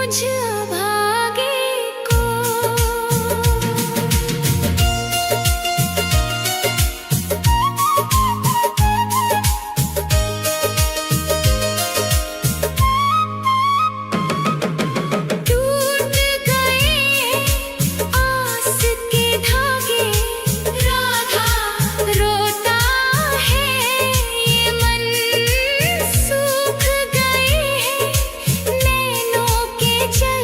मुझ अभागे को। टूट गए आस के धागे, राधा रोता है ये मन। सूख गए हैं नैनों के जल,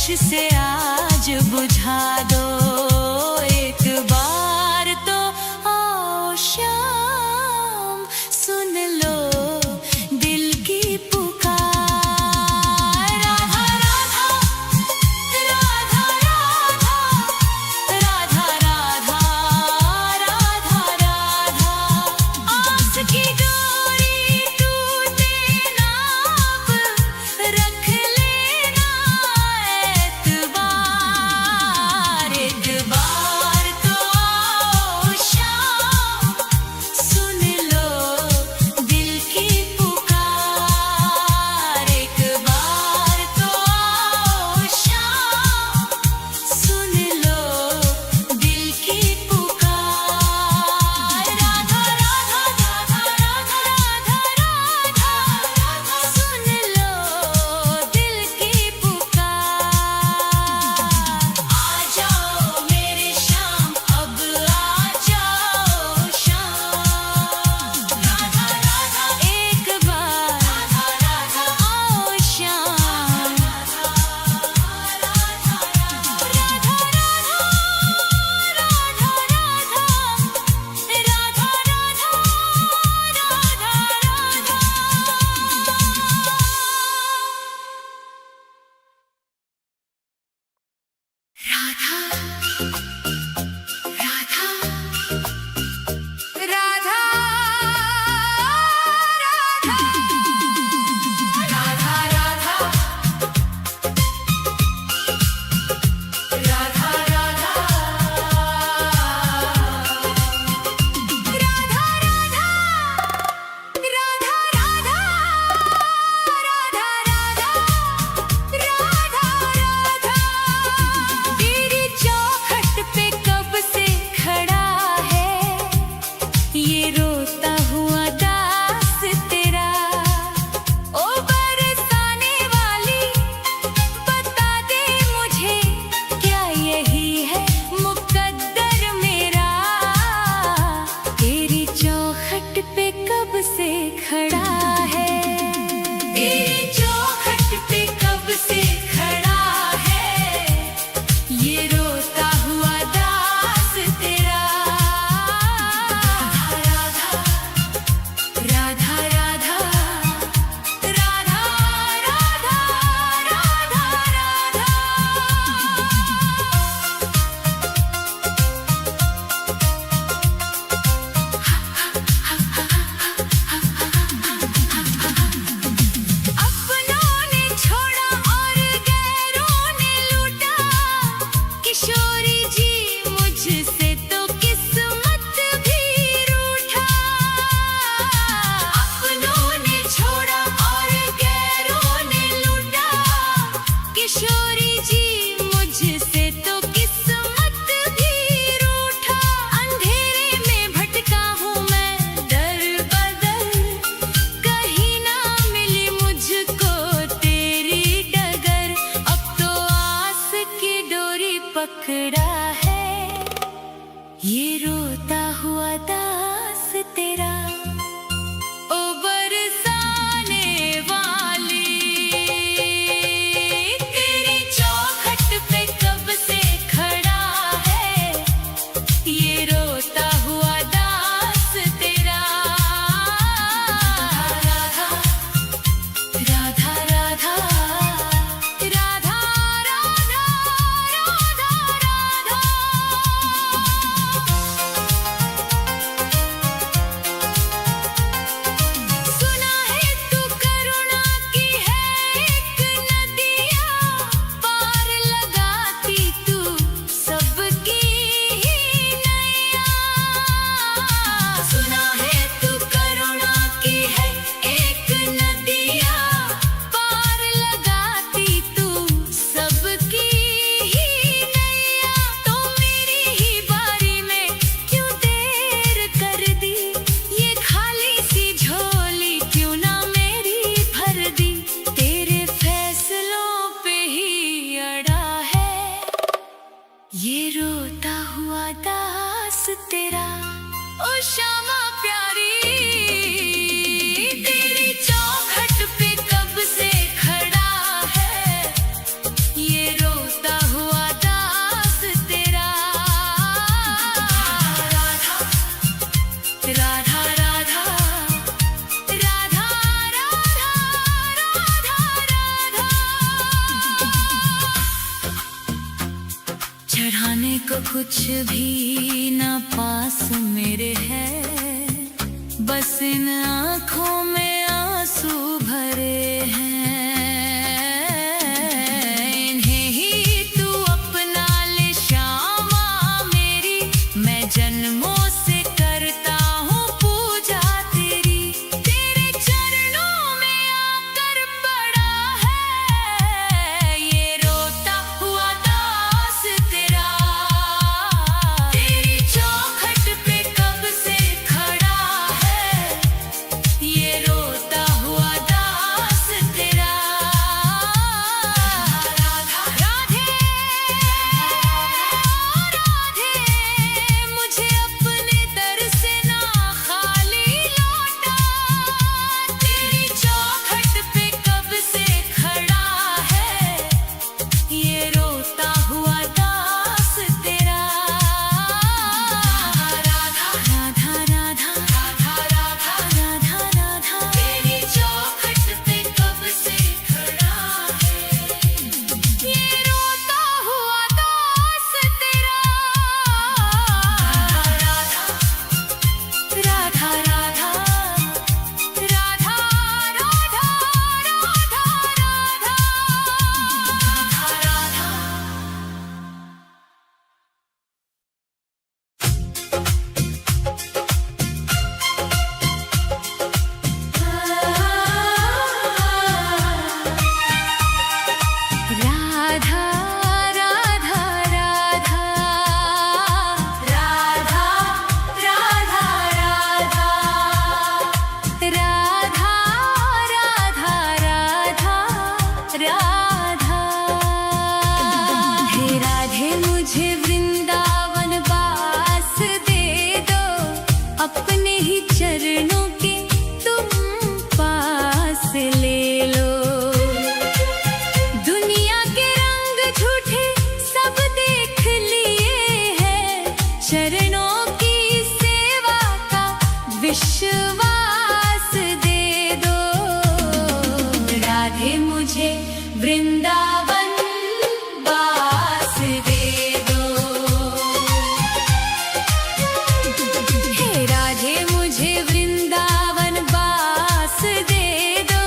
होश से आज बुझा दो एक बार तो आओ शाम सुन लो दिल की पुकार राधा राधा राधा राधा राधा राधा राधा आस की डोरी टूटे ना अब रख लेना एतबार एक बार तो आओ शाम सुन लो दिल की पुकार एक बार तो आओ शाम सुन लो दिल की पुकार राधा राधा राधा राधा राधा राधा सुन लो दिल की पुकार आ जाओ मेरे शाम अब आ जाओ शाम राधा राधा एक बार राधा राधा आओ शाम राधा राधा राधा तेरी चौखट पे कब से खड़ा है ये रोता हुआ दास तेरा ओ बरसाने वाली बता दे मुझे क्या यही है मुकद्दर मेरा तेरी चौखट पे कब से खड़ा है तेरी चौखट पे कब से खड़ा है ये रोता हुआ दास तेरा राधा राधा राधा राधा राधा राधा राधा अपनों ने छोड़ा और गैरों ने लूटा किशोरी जी मुझसे तो किस्मत भी रूठा अपनों ने छोड़ा और गैरों ने लूटा किशोरी जी मुझसे तो किस्मत भी रूठा अंधेरे में भटका हूँ मैं दर बदर कहीं ना मिली मुझको तेरी डगर अब तो आस की डोरी पकड़ा है ये रोता हुआ दास तेरा ओ बरसाने वाली तेरी चौखट पे कब से खड़ा है ये रोता हुआ दास तेरा राधा राधा राधा राधा राधा राधा राधा चढ़ाने को कुछ भी ना पास मेरे है, बस इन आँखों में आंसू भरे हैं। इन्हें ही तू अपना ले श्यामा मेरी, मैं जन्मों से करता हूँ पूजा तेरी। तेरे चरणों में आकर पड़ा है ये रोता हुआ दास तेरा। तेरी चौखट पे कब से खड़ा है ये रोता हुआ दास तेरा। राधा राधे राधे, मुझे अपने दर से ना खाली लौटा। तेरी चौखट पे कब से खड़ा है ये रोता हुआ दास तेरा। राधा राधा राधा राधा राधा राधा राधा, तेरी चौखट पे कब से खड़ा है ये रोता हुआ दास तेरा। राधा राधा राधा राधा राधा राधा राधा राधा राधा राधा राधा राधा राधा राधा। हे राधे मुझे वृंदावन वास दे दो, अपने ही चरणों के तुम पास ले लो। दुनिया के रंग झूठे सब देख लिए हैं, चरणों की सेवा का विश्वास दे दो। राधे मुझे वृंदावन वास दे दो। हे राधे मुझे वृंदावन वास दे दो,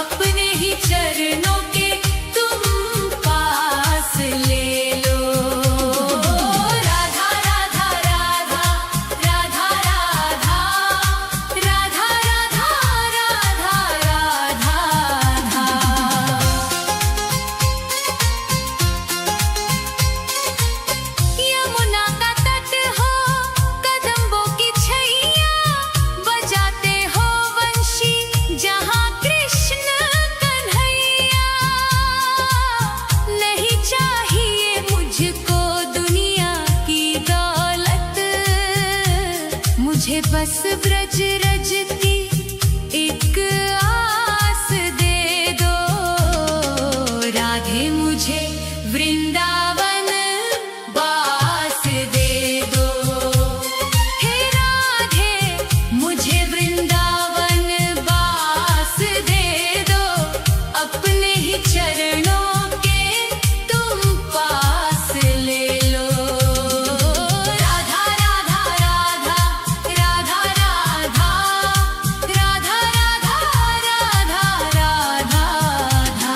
अपने ही चरणों के तुम पास ले लो। राधा राधा राधा राधा राधा राधा राधा राधा राधा। यमुना का तट हो, कदम्बों की छैया, बजाते हो वंशी जहाँ कृष्ण कन्हैया। नहीं चाहिए मुझको दुनिया की दौलत, मुझे बस ब्रज रज की एक आस दे दो। राधे मुझे वृंदावन वास दे दो। हे राधे मुझे वृंदावन वास दे दो, अपने ही चरणों के तुम पास ले लो। राधा राधा राधा राधा राधा राधा राधा राधा राधा राधा।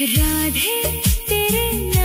राधे तेरे